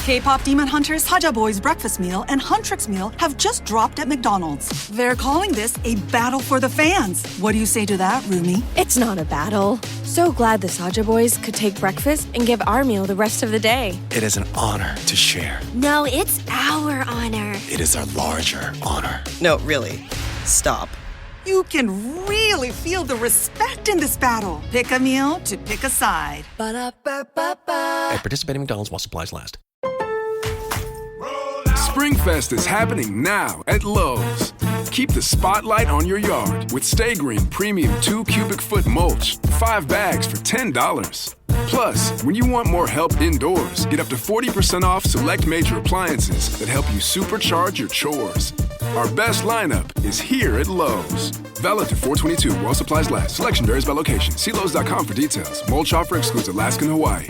K-pop Demon Hunters, Haja Boys breakfast meal and Huntrix meal have just dropped at McDonald's. They're calling this a battle for the fans. What do you say to that, Rumi? It's not a battle. So glad the Saja Boys could take breakfast and give our meal the rest of the day. It is an honor to share. No, it's our honor. It is our larger honor. No, really. Stop. You can really feel the respect in this battle. Pick a meal to pick a side. Ba-da-ba-ba-ba. At participating McDonald's while supplies last. Springfest is happening now at Lowe's. Keep the spotlight on your yard with Stay Green Premium 2 cubic foot mulch. 5 bags for $10. Plus, when you want more help indoors, get up to 40% off select major appliances that help you supercharge your chores. Our best lineup is here at Lowe's. Valid to 4/22 while supplies last. Selection varies by location. See Lowe's.com for details. Mulch offer excludes Alaska and Hawaii.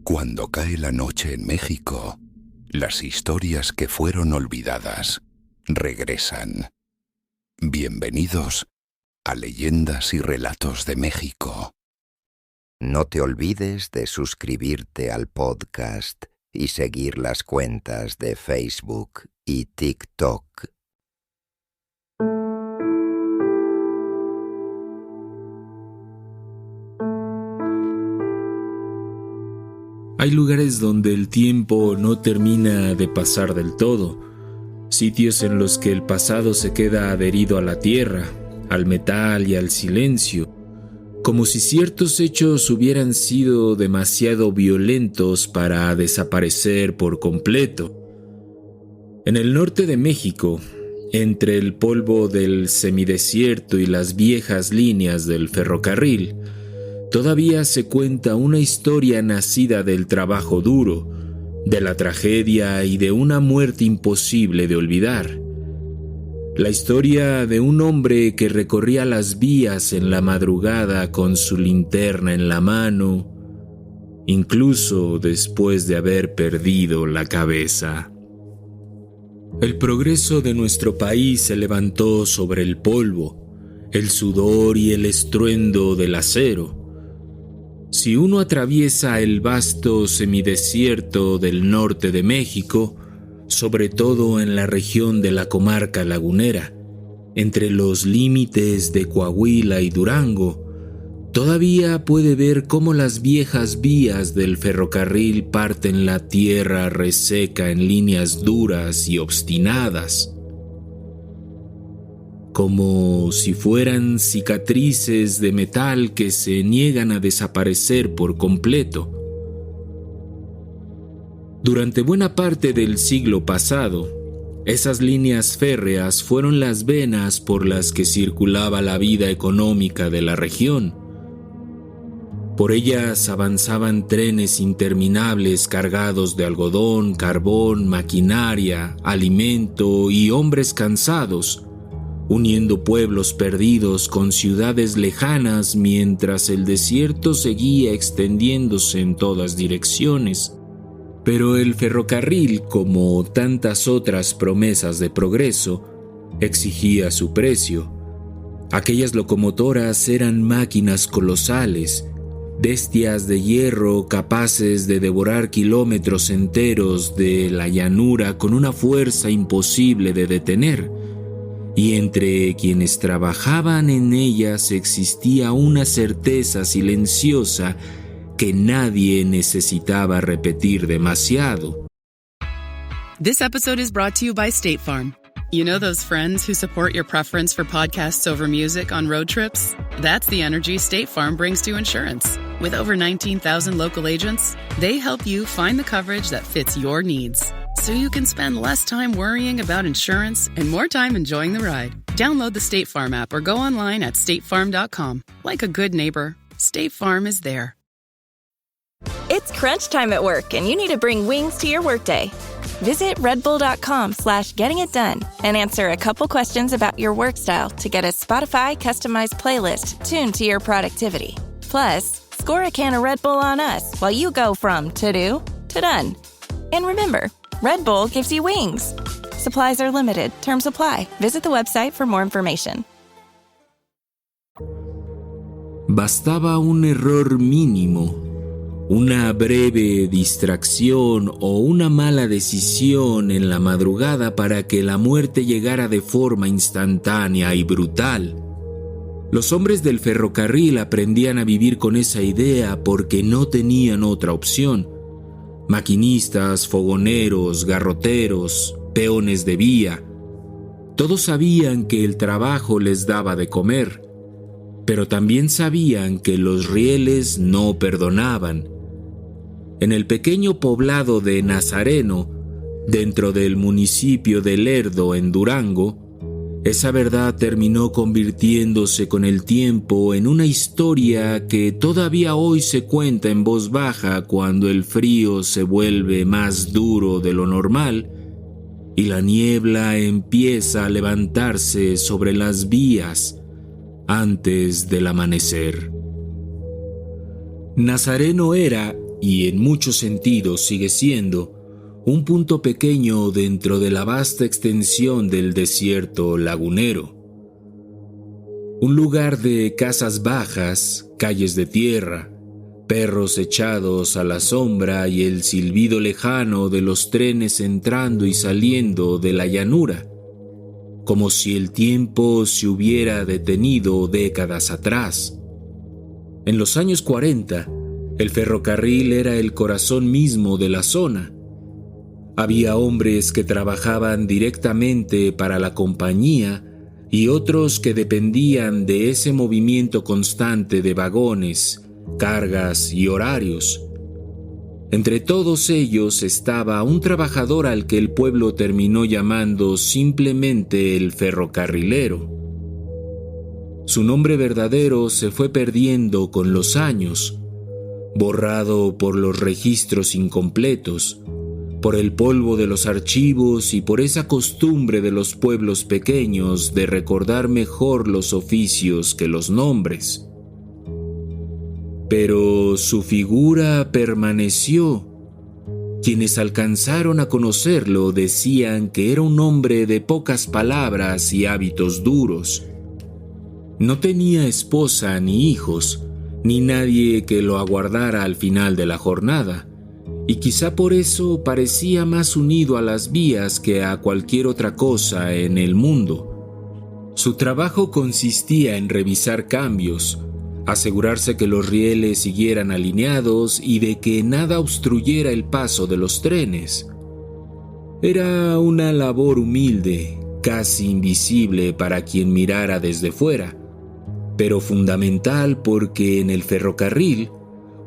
Cuando cae la noche en México, las historias que fueron olvidadas regresan. Bienvenidos a Leyendas y Relatos de México. No te olvides de suscribirte al podcast y seguir las cuentas de Facebook y TikTok. Hay lugares donde el tiempo no termina de pasar del todo, sitios en los que el pasado se queda adherido a la tierra, al metal y al silencio, como si ciertos hechos hubieran sido demasiado violentos para desaparecer por completo. En el norte de México, entre el polvo del semidesierto y las viejas líneas del ferrocarril, todavía se cuenta una historia nacida del trabajo duro, de la tragedia y de una muerte imposible de olvidar. La historia de un hombre que recorría las vías en la madrugada con su linterna en la mano, incluso después de haber perdido la cabeza. El progreso de nuestro país se levantó sobre el polvo, el sudor y el estruendo del acero. Si uno atraviesa el vasto semidesierto del norte de México, sobre todo en la región de la comarca lagunera, entre los límites de Coahuila y Durango, todavía puede ver cómo las viejas vías del ferrocarril parten la tierra reseca en líneas duras y obstinadas, como si fueran cicatrices de metal que se niegan a desaparecer por completo. Durante buena parte del siglo pasado, esas líneas férreas fueron las venas por las que circulaba la vida económica de la región. Por ellas avanzaban trenes interminables cargados de algodón, carbón, maquinaria, alimento y hombres cansados, uniendo pueblos perdidos con ciudades lejanas mientras el desierto seguía extendiéndose en todas direcciones. Pero el ferrocarril, como tantas otras promesas de progreso, exigía su precio. Aquellas locomotoras eran máquinas colosales, bestias de hierro capaces de devorar kilómetros enteros de la llanura con una fuerza imposible de detener. Y entre quienes trabajaban en ellas existía una certeza silenciosa que nadie necesitaba repetir demasiado. This episode is brought to you by State Farm. You know those friends who support your preference for podcasts over music on road trips? That's the energy State Farm brings to insurance. With over 19,000 local agents, they help you find the coverage that fits your needs, so you can spend less time worrying about insurance and more time enjoying the ride. Download the State Farm app or go online at statefarm.com. Like a good neighbor, State Farm is there. It's crunch time at work, and you need to bring wings to your workday. Visit redbull.com/gettingitdone and answer a couple questions about your work style to get a Spotify customized playlist tuned to your productivity. Plus, score a can of Red Bull on us while you go from to-do to done. And remember, Red Bull gives you wings. Supplies are limited. Terms apply. Visit the website for more information. Bastaba un error mínimo, una breve distracción o una mala decisión en la madrugada para que la muerte llegara de forma instantánea y brutal. Los hombres del ferrocarril aprendían a vivir con esa idea porque no tenían otra opción. Maquinistas, fogoneros, garroteros, peones de vía. Todos sabían que el trabajo les daba de comer, pero también sabían que los rieles no perdonaban. En el pequeño poblado de Nazareno, dentro del municipio de Lerdo, en Durango, esa verdad terminó convirtiéndose con el tiempo en una historia que todavía hoy se cuenta en voz baja cuando el frío se vuelve más duro de lo normal y la niebla empieza a levantarse sobre las vías antes del amanecer. Nazareno era, y en muchos sentidos sigue siendo, un punto pequeño dentro de la vasta extensión del desierto lagunero. Un lugar de casas bajas, calles de tierra, perros echados a la sombra y el silbido lejano de los trenes entrando y saliendo de la llanura, como si el tiempo se hubiera detenido décadas atrás. En los años 40, el ferrocarril era el corazón mismo de la zona. Había hombres que trabajaban directamente para la compañía y otros que dependían de ese movimiento constante de vagones, cargas y horarios. Entre todos ellos estaba un trabajador al que el pueblo terminó llamando simplemente el ferrocarrilero. Su nombre verdadero se fue perdiendo con los años, borrado por los registros incompletos, por el polvo de los archivos y por esa costumbre de los pueblos pequeños de recordar mejor los oficios que los nombres. Pero su figura permaneció. Quienes alcanzaron a conocerlo decían que era un hombre de pocas palabras y hábitos duros. No tenía esposa ni hijos, ni nadie que lo aguardara al final de la jornada, y quizá por eso parecía más unido a las vías que a cualquier otra cosa en el mundo. Su trabajo consistía en revisar cambios, asegurarse que los rieles siguieran alineados y de que nada obstruyera el paso de los trenes. Era una labor humilde, casi invisible para quien mirara desde fuera, pero fundamental porque en el ferrocarril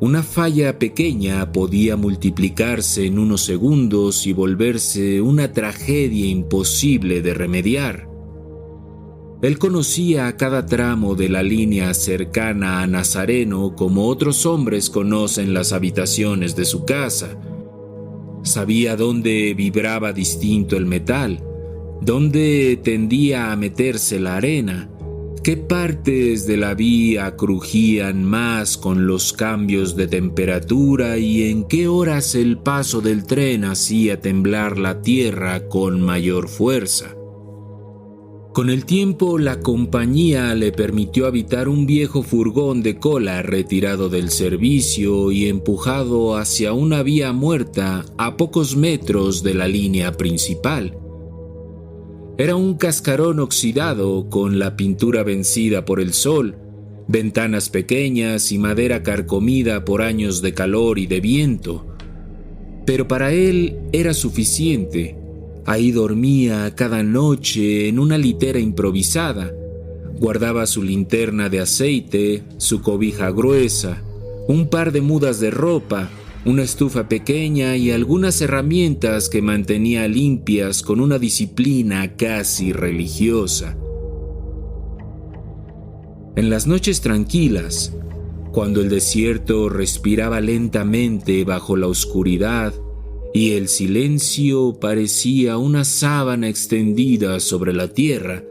una falla pequeña podía multiplicarse en unos segundos y volverse una tragedia imposible de remediar. Él conocía a cada tramo de la línea cercana a Nazareno como otros hombres conocen las habitaciones de su casa. Sabía dónde vibraba distinto el metal, dónde tendía a meterse la arena, qué partes de la vía crujían más con los cambios de temperatura y en qué horas el paso del tren hacía temblar la tierra con mayor fuerza. Con el tiempo, la compañía le permitió habitar un viejo furgón de cola retirado del servicio y empujado hacia una vía muerta a pocos metros de la línea principal. Era un cascarón oxidado con la pintura vencida por el sol, ventanas pequeñas y madera carcomida por años de calor y de viento. Pero para él era suficiente. Ahí dormía cada noche en una litera improvisada. Guardaba su linterna de aceite, su cobija gruesa, un par de mudas de ropa, una estufa pequeña y algunas herramientas que mantenía limpias con una disciplina casi religiosa. En las noches tranquilas, cuando el desierto respiraba lentamente bajo la oscuridad y el silencio parecía una sábana extendida sobre la tierra.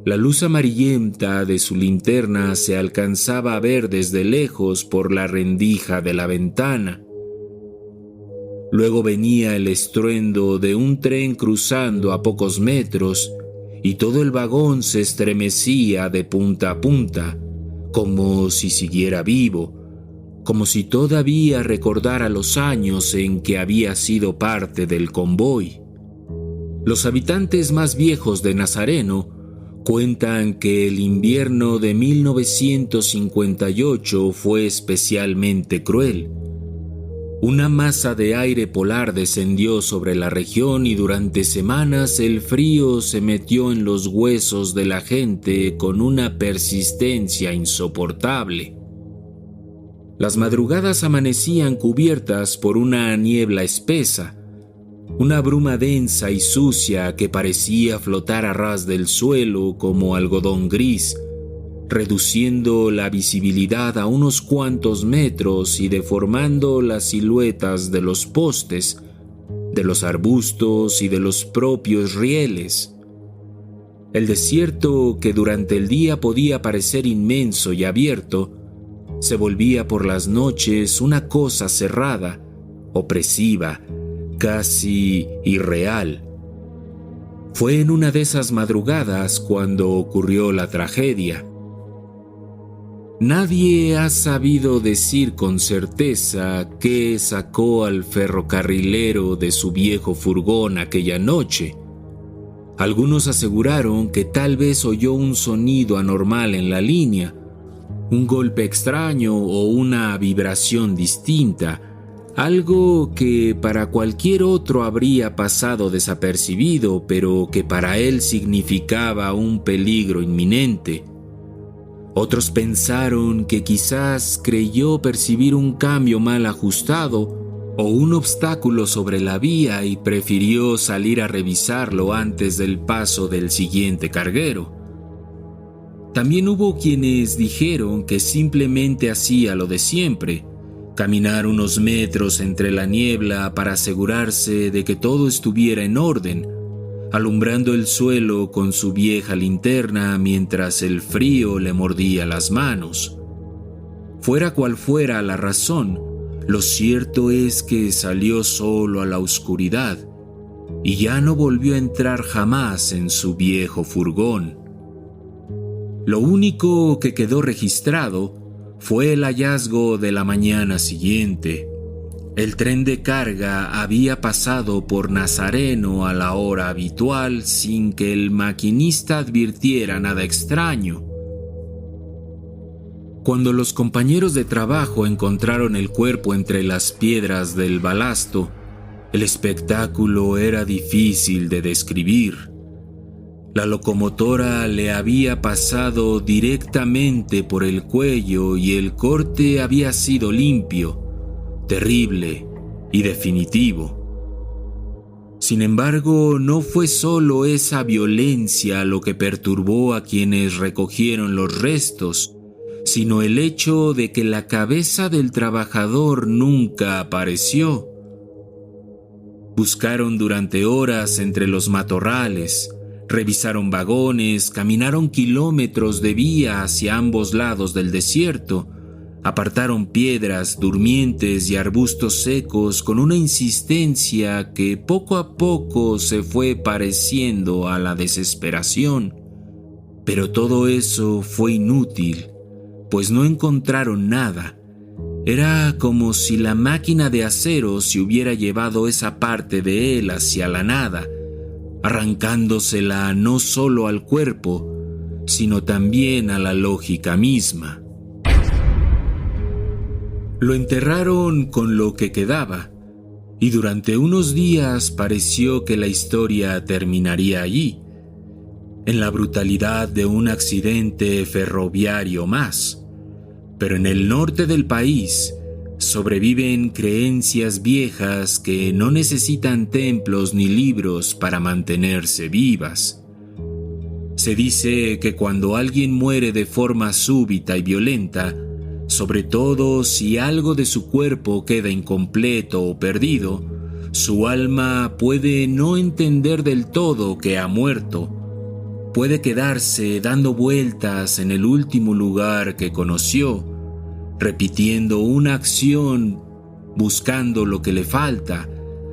La luz amarillenta de su linterna se alcanzaba a ver desde lejos por la rendija de la ventana. Luego venía el estruendo de un tren cruzando a pocos metros y todo el vagón se estremecía de punta a punta, como si siguiera vivo, como si todavía recordara los años en que había sido parte del convoy. Los habitantes más viejos de Nazareno cuentan que el invierno de 1958 fue especialmente cruel. Una masa de aire polar descendió sobre la región y durante semanas el frío se metió en los huesos de la gente con una persistencia insoportable. Las madrugadas amanecían cubiertas por una niebla espesa, una bruma densa y sucia que parecía flotar a ras del suelo como algodón gris, reduciendo la visibilidad a unos cuantos metros y deformando las siluetas de los postes, de los arbustos y de los propios rieles. El desierto, que durante el día podía parecer inmenso y abierto, se volvía por las noches una cosa cerrada, opresiva, casi irreal. Fue en una de esas madrugadas cuando ocurrió la tragedia. Nadie ha sabido decir con certeza qué sacó al ferrocarrilero de su viejo furgón aquella noche. Algunos aseguraron que tal vez oyó un sonido anormal en la línea, un golpe extraño o una vibración distinta, algo que para cualquier otro habría pasado desapercibido, pero que para él significaba un peligro inminente. Otros pensaron que quizás creyó percibir un cambio mal ajustado o un obstáculo sobre la vía y prefirió salir a revisarlo antes del paso del siguiente carguero. También hubo quienes dijeron que simplemente hacía lo de siempre, caminar unos metros entre la niebla para asegurarse de que todo estuviera en orden, alumbrando el suelo con su vieja linterna mientras el frío le mordía las manos. Fuera cual fuera la razón, lo cierto es que salió solo a la oscuridad y ya no volvió a entrar jamás en su viejo furgón. Lo único que quedó registrado fue el hallazgo de la mañana siguiente. El tren de carga había pasado por Nazareno a la hora habitual sin que el maquinista advirtiera nada extraño. Cuando los compañeros de trabajo encontraron el cuerpo entre las piedras del balasto, el espectáculo era difícil de describir. La locomotora le había pasado directamente por el cuello y el corte había sido limpio, terrible y definitivo. Sin embargo, no fue solo esa violencia lo que perturbó a quienes recogieron los restos, sino el hecho de que la cabeza del trabajador nunca apareció. Buscaron durante horas entre los matorrales, revisaron vagones, caminaron kilómetros de vía hacia ambos lados del desierto, apartaron piedras, durmientes y arbustos secos con una insistencia que poco a poco se fue pareciendo a la desesperación. Pero todo eso fue inútil, pues no encontraron nada. Era como si la máquina de acero se hubiera llevado esa parte de él hacia la nada, arrancándosela no solo al cuerpo, sino también a la lógica misma. Lo enterraron con lo que quedaba, y durante unos días pareció que la historia terminaría allí, en la brutalidad de un accidente ferroviario más. Pero en el norte del país sobreviven creencias viejas que no necesitan templos ni libros para mantenerse vivas. Se dice que cuando alguien muere de forma súbita y violenta, sobre todo si algo de su cuerpo queda incompleto o perdido, Su alma puede no entender del todo que ha muerto. Puede quedarse dando vueltas en el último lugar que conoció, repitiendo una acción, buscando lo que le falta,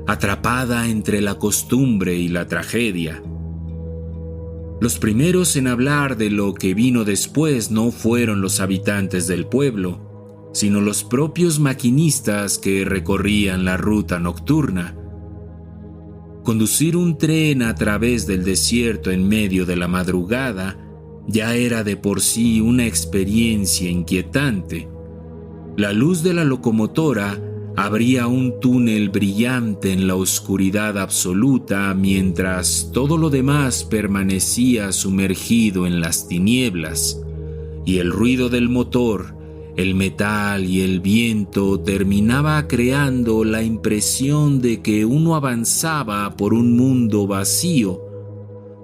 atrapada entre la costumbre y la tragedia. Los primeros en hablar de lo que vino después no fueron los habitantes del pueblo, sino los propios maquinistas que recorrían la ruta nocturna. Conducir un tren a través del desierto en medio de la madrugada ya era de por sí una experiencia inquietante. La luz de la locomotora abría un túnel brillante en la oscuridad absoluta mientras todo lo demás permanecía sumergido en las tinieblas, y el ruido del motor, el metal y el viento terminaba creando la impresión de que uno avanzaba por un mundo vacío,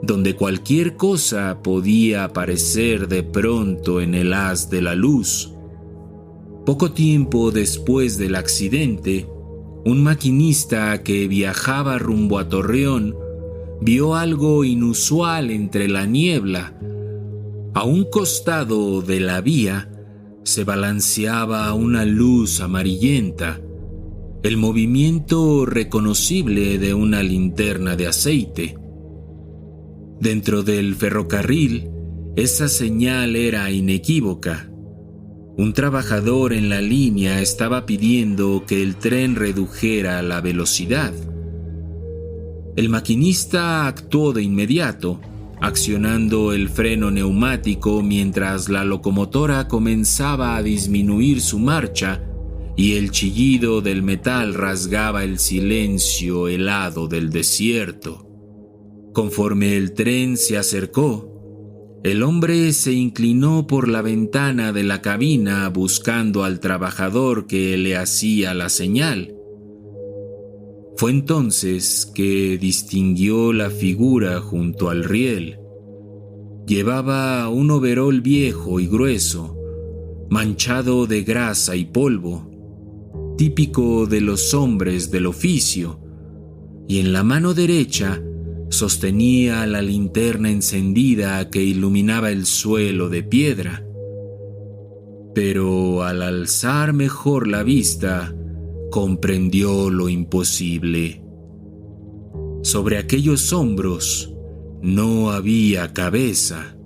donde cualquier cosa podía aparecer de pronto en el haz de la luz. Poco tiempo después del accidente, un maquinista que viajaba rumbo a Torreón vio algo inusual entre la niebla. A un costado de la vía se balanceaba una luz amarillenta, el movimiento reconocible de una linterna de aceite. Dentro del ferrocarril, esa señal era inequívoca. Un trabajador en la línea estaba pidiendo que el tren redujera la velocidad. El maquinista actuó de inmediato, accionando el freno neumático mientras la locomotora comenzaba a disminuir su marcha y el chillido del metal rasgaba el silencio helado del desierto. Conforme el tren se acercó, el hombre se inclinó por la ventana de la cabina buscando al trabajador que le hacía la señal. Fue entonces que distinguió la figura junto al riel. Llevaba un overol viejo y grueso, manchado de grasa y polvo, típico de los hombres del oficio, y en la mano derecha sostenía la linterna encendida que iluminaba el suelo de piedra. Pero al alzar mejor la vista, comprendió lo imposible. Sobre aquellos hombros no había cabeza.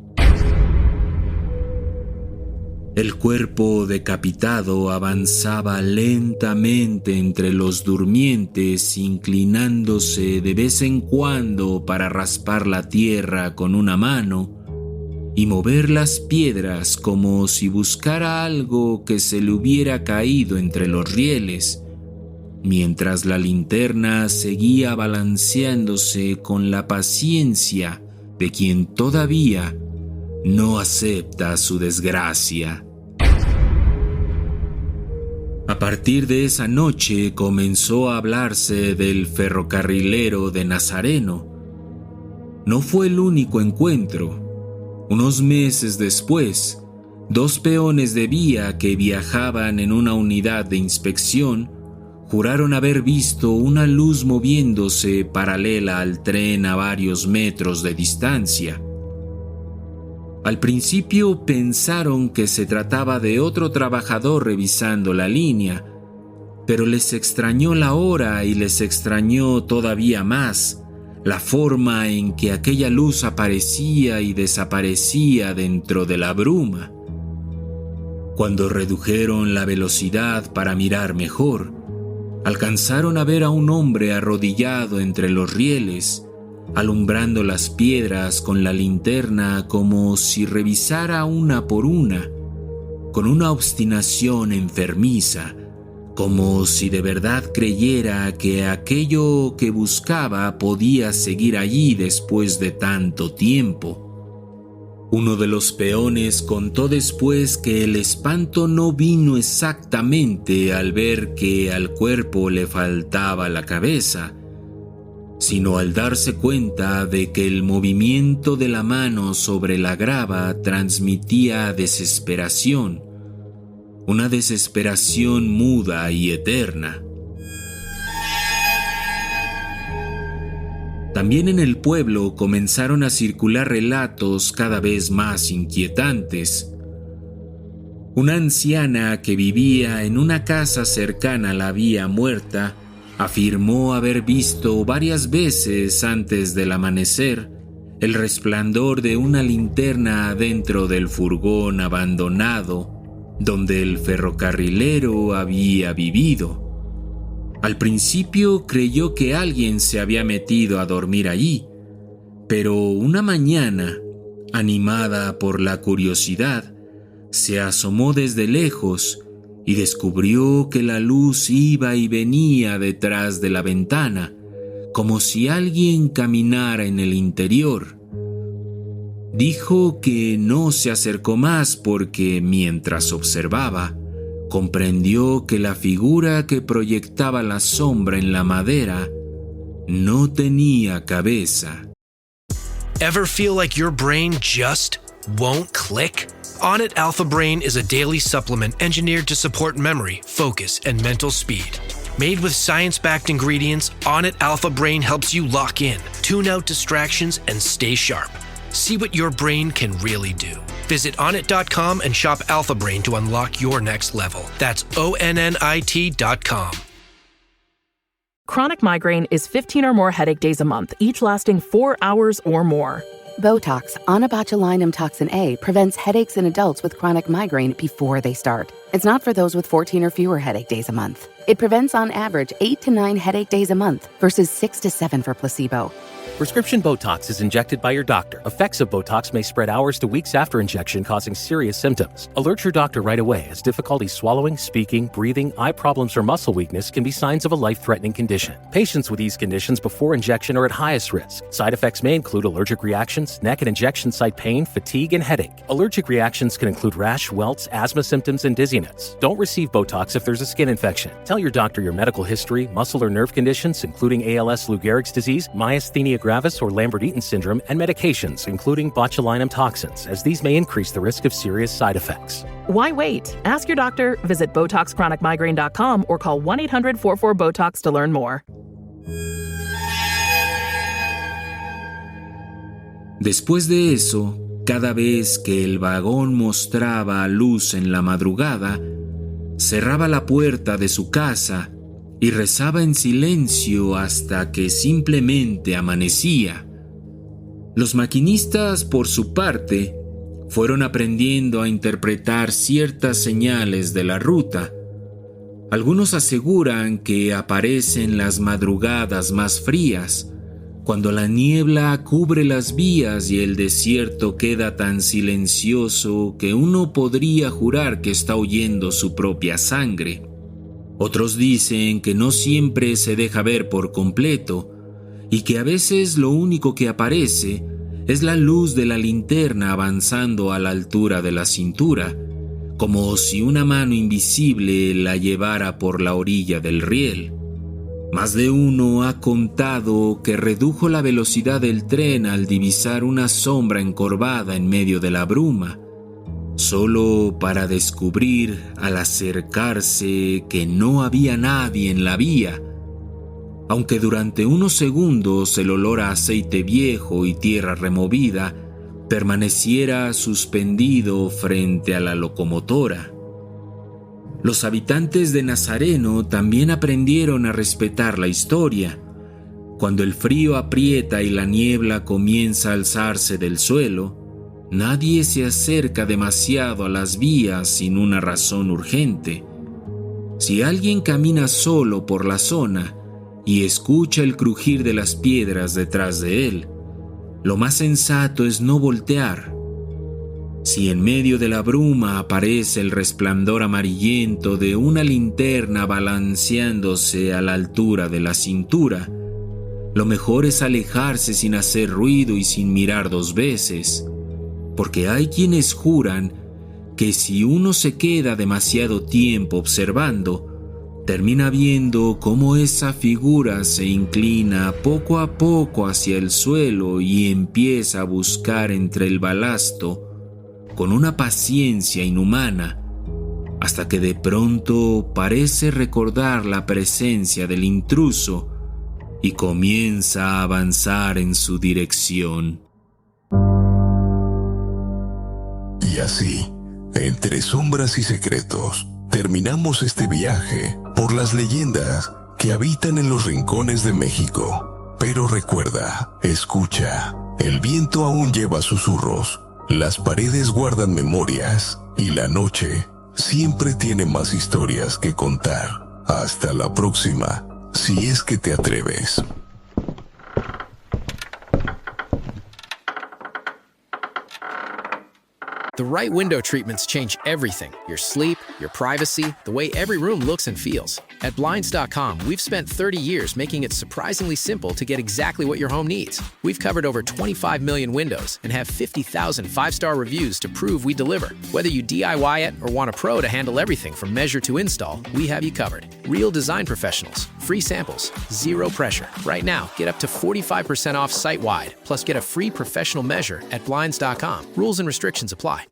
El cuerpo decapitado avanzaba lentamente entre los durmientes, inclinándose de vez en cuando para raspar la tierra con una mano y mover las piedras como si buscara algo que se le hubiera caído entre los rieles, mientras la linterna seguía balanceándose con la paciencia de quien todavía no acepta su desgracia. A partir de esa noche comenzó a hablarse del ferrocarrilero de Nazareno. No fue el único encuentro. Unos meses después, 2 peones de vía que viajaban en una unidad de inspección juraron haber visto una luz moviéndose paralela al tren a varios metros de distancia. Al principio pensaron que se trataba de otro trabajador revisando la línea, pero les extrañó la hora y les extrañó todavía más la forma en que aquella luz aparecía y desaparecía dentro de la bruma. Cuando redujeron la velocidad para mirar mejor, alcanzaron a ver a un hombre arrodillado entre los rieles, alumbrando las piedras con la linterna como si revisara una por una, con una obstinación enfermiza, como si de verdad creyera que aquello que buscaba podía seguir allí después de tanto tiempo. Uno de los peones contó después que el espanto no vino exactamente al ver que al cuerpo le faltaba la cabeza, sino al darse cuenta de que el movimiento de la mano sobre la grava transmitía desesperación, una desesperación muda y eterna. También en el pueblo comenzaron a circular relatos cada vez más inquietantes. Una anciana que vivía en una casa cercana a la vía muerta afirmó haber visto varias veces antes del amanecer el resplandor de una linterna dentro del furgón abandonado donde el ferrocarrilero había vivido. Al principio creyó que alguien se había metido a dormir allí, pero una mañana, animada por la curiosidad, se asomó desde lejos y descubrió que la luz iba y venía detrás de la ventana, como si alguien caminara en el interior. Dijo que no se acercó más porque, mientras observaba, comprendió que la figura que proyectaba la sombra en la madera no tenía cabeza. Ever feel like your brain just won't click? Onnit Alpha Brain is a daily supplement engineered to support memory, focus, and mental speed. Made with science-backed ingredients, Onnit Alpha Brain helps you lock in, tune out distractions, and stay sharp. See what your brain can really do. Visit onnit.com and shop Alpha Brain to unlock your next level. That's ONNIT.com. Chronic migraine is 15 or more headache days a month, each lasting 4 hours or more. Botox, onabotulinum toxin A, prevents headaches in adults with chronic migraine before they start. It's not for those with 14 or fewer headache days a month. It prevents on average 8 to 9 headache days a month versus 6 to 7 for placebo. Prescription Botox is injected by your doctor. Effects of Botox may spread hours to weeks after injection, causing serious symptoms. Alert your doctor right away, as difficulty swallowing, speaking, breathing, eye problems, or muscle weakness can be signs of a life-threatening condition. Patients with these conditions before injection are at highest risk. Side effects may include allergic reactions, neck and injection site pain, fatigue, and headache. Allergic reactions can include rash, welts, asthma symptoms, and dizziness. Don't receive Botox if there's a skin infection. Tell your doctor your medical history, muscle or nerve conditions, including ALS, Lou Gehrig's disease, myasthenia gravis, or Lambert-Eaton syndrome, and medications, including botulinum toxins, as these may increase the risk of serious side effects. Why wait? Ask your doctor, visit BotoxChronicMigraine.com, or call 1-800-44-BOTOX to learn more. Después de eso, cada vez que el vagón mostraba luz en la madrugada, cerraba la puerta de su casa y rezaba en silencio hasta que simplemente amanecía. Los maquinistas, por su parte, fueron aprendiendo a interpretar ciertas señales de la ruta. Algunos aseguran que aparecen las madrugadas más frías, cuando la niebla cubre las vías y el desierto queda tan silencioso que uno podría jurar que está oyendo su propia sangre. Otros dicen que no siempre se deja ver por completo y que a veces lo único que aparece es la luz de la linterna avanzando a la altura de la cintura, como si una mano invisible la llevara por la orilla del riel. Más de uno ha contado que redujo la velocidad del tren al divisar una sombra encorvada en medio de la bruma, solo para descubrir al acercarse que no había nadie en la vía, aunque durante unos segundos el olor a aceite viejo y tierra removida permaneciera suspendido frente a la locomotora. Los habitantes de Nazareno también aprendieron a respetar la historia. Cuando el frío aprieta y la niebla comienza a alzarse del suelo, nadie se acerca demasiado a las vías sin una razón urgente. Si alguien camina solo por la zona y escucha el crujir de las piedras detrás de él, lo más sensato es no voltear. Si en medio de la bruma aparece el resplandor amarillento de una linterna balanceándose a la altura de la cintura, lo mejor es alejarse sin hacer ruido y sin mirar dos veces, porque hay quienes juran que si uno se queda demasiado tiempo observando, termina viendo cómo esa figura se inclina poco a poco hacia el suelo y empieza a buscar entre el balasto con una paciencia inhumana, hasta que de pronto parece recordar la presencia del intruso y comienza a avanzar en su dirección. Y así, entre sombras y secretos, terminamos este viaje por las leyendas que habitan en los rincones de México. Pero recuerda, escucha, el viento aún lleva susurros, las paredes guardan memorias y la noche siempre tiene más historias que contar. Hasta la próxima, si es que te atreves. The right window treatments change everything. Your sleep, your privacy, the way every room looks and feels. At Blinds.com, we've spent 30 years making it surprisingly simple to get exactly what your home needs. We've covered over 25 million windows and have 50,000 five-star reviews to prove we deliver. Whether you DIY it or want a pro to handle everything from measure to install, we have you covered. Real design professionals, free samples, zero pressure. Right now, get up to 45% off site-wide, plus get a free professional measure at Blinds.com. Rules and restrictions apply.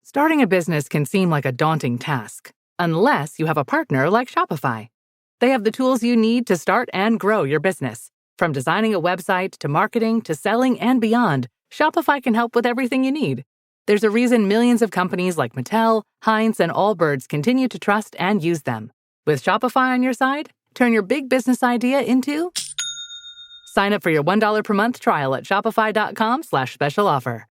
Starting a business can seem like a daunting task, unless you have a partner like Shopify. They have the tools you need to start and grow your business. From designing a website to marketing to selling and beyond, Shopify can help with everything you need. There's a reason millions of companies like Mattel, Heinz, and Allbirds continue to trust and use them. With Shopify on your side, turn your big business idea into... Sign up for your $1 per month trial at shopify.com/special offer.